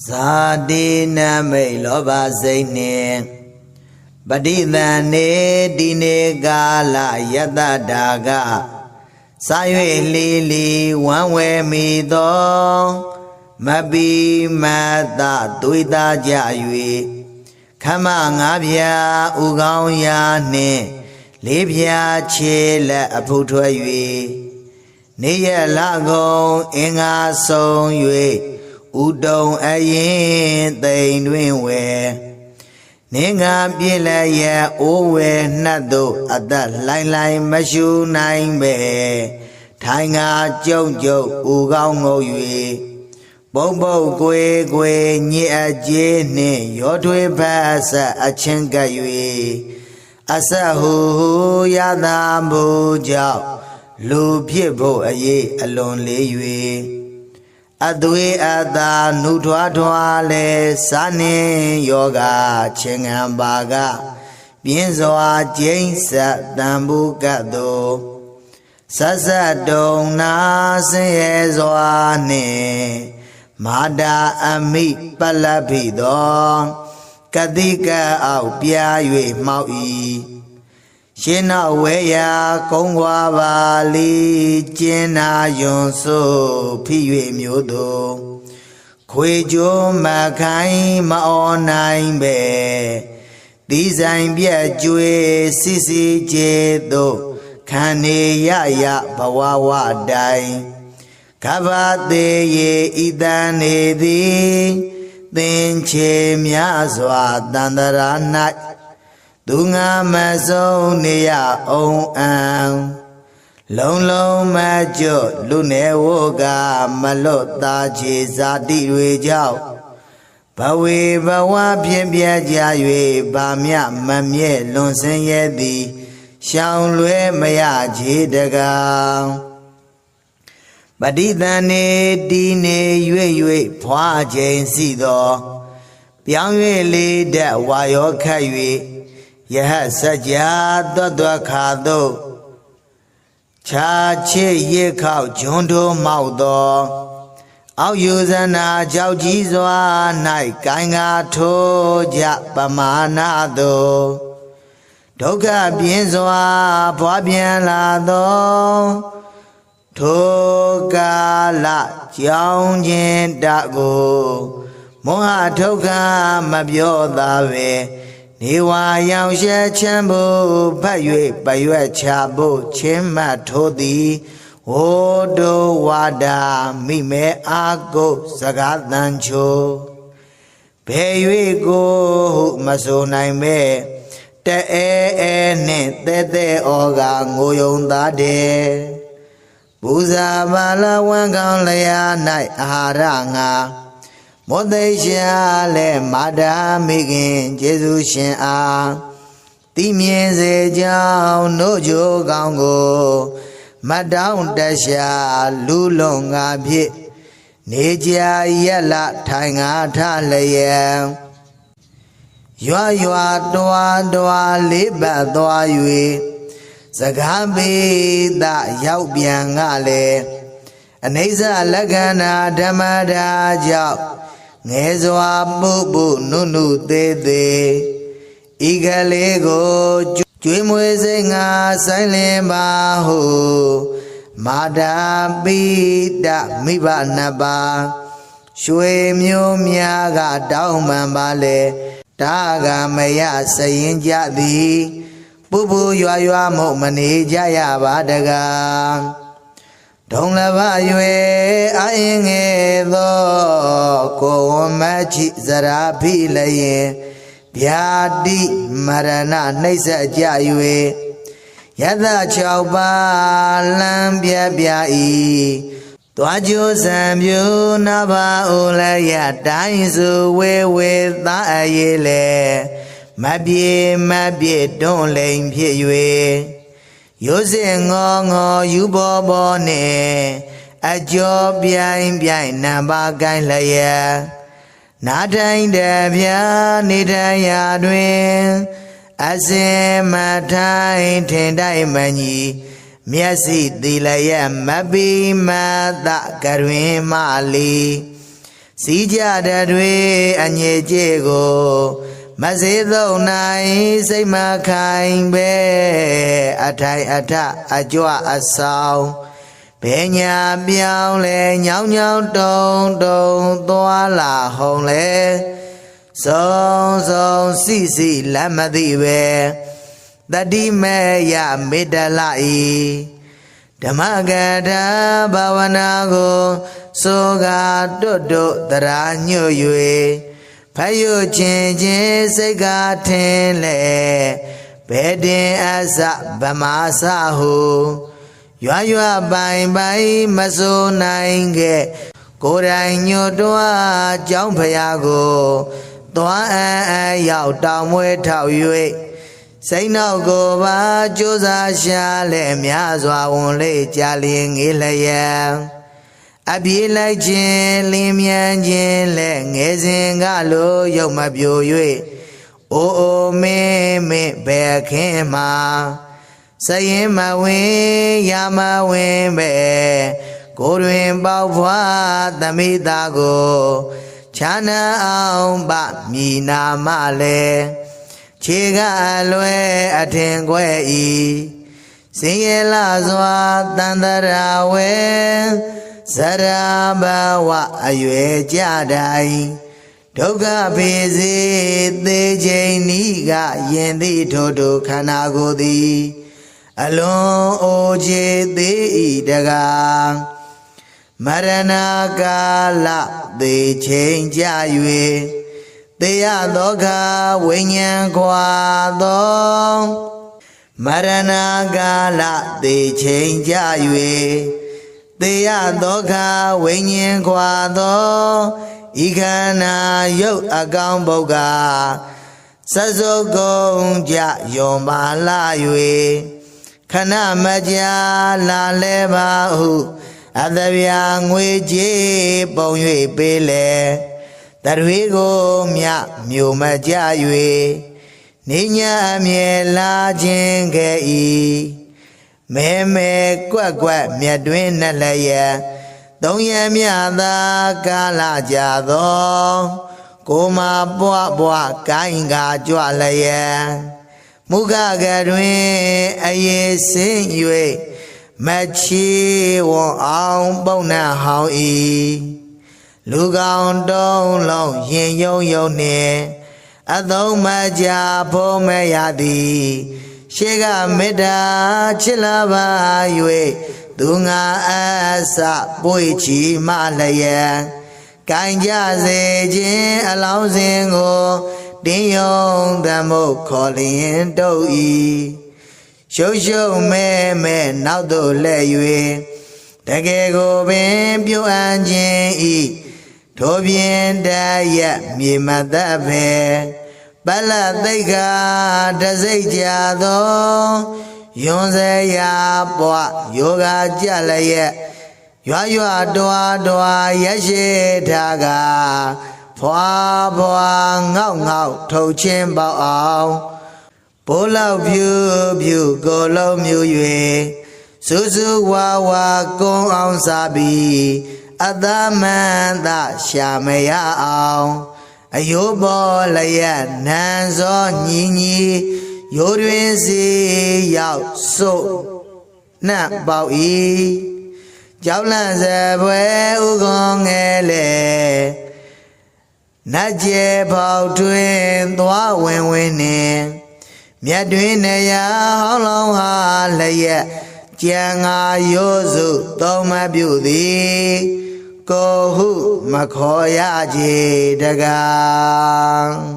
ဇာတိနမိတ်လောဘစိတ်နှင့်ပဋိသန္ဓေဒီနေကာလယတတာကစာ၍လီလီဝမ်းဝဲမိသောမပီမတ္တသွေတာကြ၍ခမငါးပြာဥကောင်းရာနှင့်လေးပြာခြေလက်အဖုထွက်၍နေရလကုံအင်္ဂါဆုံး၍ဥတုံအရင်သိမ်တွင်ဝဲနေငါပြည့်လည်းရဲ့အိုးဝဲနှတ်တို့အသက်လှိုင်းလှိုင်းမရှူနိုင်ပဲထိုင်ငါကြုံကြုံဥကောင်းငုံ၍ပုံပုတ်ကွေကွေညစ်အကျေးနှင့်ရောထွေးဖက်ဆက်အချင်းကပ်၍အဆက်ဟူရသာမှုကြောင့်လူဖြစ်ဖို့အရေးအလွန်လေး၍အသွေးအသာနှုထွားထွားလဲစာနှင်းယောဂချင်းငံပါကပြင်းစွာကျိန်းဆက်တန်ဘူးကတ်သို့ဆက်ဆက်တုံနာဆင်းရဲစွာနှင့်မာတာအမိပလဖိသောကတိကအောက်ပြား၍မှောက်၏ရှင်းနောက်ဝဲရာကုန်းွားပါလီကျင်းနာယွန်ဆိုဖိ၍မျိုးတို့ခွေကြိုးမခိုင်းမအော်နိုင်ပဲဒီဆိုင်ပြက်ကျွေးစစ်စီကျေတို့ခံနေရရဘဝဝတိုင်ကဗ္ဗသေးရေဤတန်နေသည်သင်္ချေများစွာတန္တရာ၌သူငါမဆုံးနေရအောင်အံလုံးလုံးမကျွတ်လူနေဝကမလွတ်သားချေဇာတိတွေကြောင့်ဘဝေဘဝဖြစ်ပြကြ၍ဗာမြမမြဲလွန်ဆင်းရဲသည်ရှောင်လွဲမရချေတကားပဋိသန္ဓေတီနေ၍ဖွာချိန်စီသောပြောင်း၍လေးတဲ့ဝါရောခတ်၍ယဟစကြာသွတ်ခါသို့ခြာချစ်ရခောက်ဂျွန်းထိုးမောက်သောအောက်ယူဇနာကြောက်ကြီးစွာ၌ကိုင်းကားထိုးကြပမာဏသို့ဒုက္ခပြင်းစွာဖွာပြန်လာသောထိုကာလကြောင်းခြင်းတကိုမောဟဒုက္ခမပြောသာပဲနေဝါရောင်ရှဲချမ်းဖို့ဖတ်၍ပရွက်ချဖို့ချင်းမထိုးသည်ဝိတုဝါဒမိမဲအာကုစကားတန်ချိုဘယ်၍ကိုဟုမဆိုနိုင်မဲတဲအဲနှင့်တဲတဲဩကငိုယုံသားတဲ့ပူဇာပါလဝံကောင်းလျာ၌အာဟာရငါမောသိရှာလဲမာတာမိခင်ကျေးဇူးရှင်အားတိမြင်စေကြောင်းတို့ကြိုးကောင်းကိုမတောင်းတရှာလူလုံးငါဖြစ်နေကြရက်လထိုင်ငါထလျက်ရွာရွာတွားတွားလေးပတ်သွား၍စကားပေသရောက်ပြန်ကလည်းအနိစ္စလက္ခဏာဓမ္မတာကြောင့်ငယ်စွာပုပုနုနုသေးသေးဤကလေးကိုကျွေးမွေးစိတ်ငါဆိုင်လင်ပါဟုမာတာပိတမိဘနှစ်ပါးရွှေမျိုးများကတောင်းပန်ပါလေတာကမယစရင်ကြသည်ပုပုရွာရွာမို့မနေကြရပါတကားဒုံလဘ၍အာရင်ငယ်သောကိုဝမချိဇရာဖိလျင်ဗျာတိမရဏနှိမ့်ဆက်ကြ၍ယသ6ပါးလမ်းပြပြ၏သွားကြိုးစံပြူနာဘာအိုလည်းရတိုင်းစုဝေဝေသားအရေးလေမပြေမပြေတွန်းလိမ်ဖြစ်၍ရိုးစင်ငေါငေါယူဘောဘောနှင့်အကျော်ပြိုင်ပြိုင်နံပါကိုင်းလျက်နာထိုင်တဲ့ဗျာနေထိုင်ရာတွင်အစင်မထိုင်ထင်တိုင်းမညီမျက်စိသီလျက်မပီမသကရွင်မလီ စီကြတဲ့တွေအငြိကြေကိုမစေသုံးနိုင်စိတ်မခိုင်ပဲအထိုင်အထအကြွအဆောင်ဘယ်ညာပြောင်းလဲညောင်းညောင်းတုံတုံသွားလာဟုံလဲစုံစုံစီလက်မသိပဲတတိမေယမေတ္တလာဤဓမ္မကထာဘာဝနာကိုဆိုကာတွတ်တရာညွတ်၍ဖယုချင်းစိတ်ကထင်းလေဘယ်တင်အစဗမာစဟုရွာပိုင်မဆိုနိုင်ခဲ့ကိုယ်တိုင်ညွတ်တွားကြောင်းဖရာကိုသွားရောက်တောင်မွေးထောက်၍စိတ်နောက်ကိုပါကြိုးစားရှာလဲများစွာဝန်လေးကြာလျင်ငေးလျက်အပြေးလိုက်ခြင်းလင်းမြန်ခြင်းလဲငယ်စဉ်ကလိုရုပ်မပြို၍အိုမင်းဘယ်ခင်မှာစရင်မဝင်ရမဝင်ပဲကိုယ်တွင်ပေါဖွာသမိသားကိုခြားနာအောင်ပမြည်နာမလဲခြေကလွယ်အထင်ခွဲဤစင်ရလာစွာတန်တရာဝဲဇရာဘဝအရွယ်ကြတိုင်းဒုက္ခဖေစေသေးချိန်ဤကယင်သည့်ထိုခန္ဓာကိုယ်သည်အလွန်အိုချေသေးဤတကားမရဏကာလသေချိန်ကြ၍သေရသောခါဝိညာဉ်ခွာသောမရဏကာလသေချိန်ကြ၍သေရသောခါဝိညာဉ်ခွာသောဤခန္ဓာယုတ်အကောင်ဘုတ်ကစစုပ်ကုန်ကြယွန်ပါလာ၍ခဏမကြာလာလဲပါဟုအသဗျာငွေကြေးပုံ၍ပေးလေတရွေကိုမြမြို့မကြ၍နေညာအမြဲလာခြင်းခဲ့၏မဲကွက်မြတ်တွင်နှလျက်သုံးရမြသာကာလကြသောကိုမပွားကိုင်းကကြွလျက်မုခကတွင်အယေစင်း၍မချီဝွန်အောင်ပုံနှံဟောင်း၏လူကောင်တုံးလုံးရင်ယုံနှင့်အသုံးမကြဖို့မရသည်ရှေကမေတ္တာချစ်လာပါ၍သူငါအစပွေချီမလျက်ကိုင်ကြစေခြင်းအလောင်းစဉ်ကိုတင်းယုံသမုတ်ခေါ်လျင်တုတ်၏ရှုံမဲနောက်သို့လဲ၍တကယ်ကိုပင်ပြုအပ်ခြင်းဤထိုပြင်းတရက်မြေမသက်ပဲပလသိက္ခာတစိတ်ကြသောယွန်စေရာပွားယောဂကြလျက်ရွာတွားရက်ရှိထားကဖွာငေါက်ထုတ်ချင်းပေါအောင်ဘိုးလောက်ဖြူကိုလုံးမြူ၍စုဝါကုန်းအောင်စားပြီးအသမန္တရှာမရအောင်အယိုးပေါ်လျက်နန်းစောညီရိုးတွင်စီရောက်စုပ်နှံ့ပေါ၏ကြောက်လန့်စပွဲဥကွန်ငယ်လေနတ်ကျေပေါတွင်သွားဝင်နှင့်မြတ်တွင်နေရာဟောင်းလောင်းဟာလျက်ကြံငါရိုးစုသုံးမပြုသည်ကိုဟုမခေါ်ရကြတကား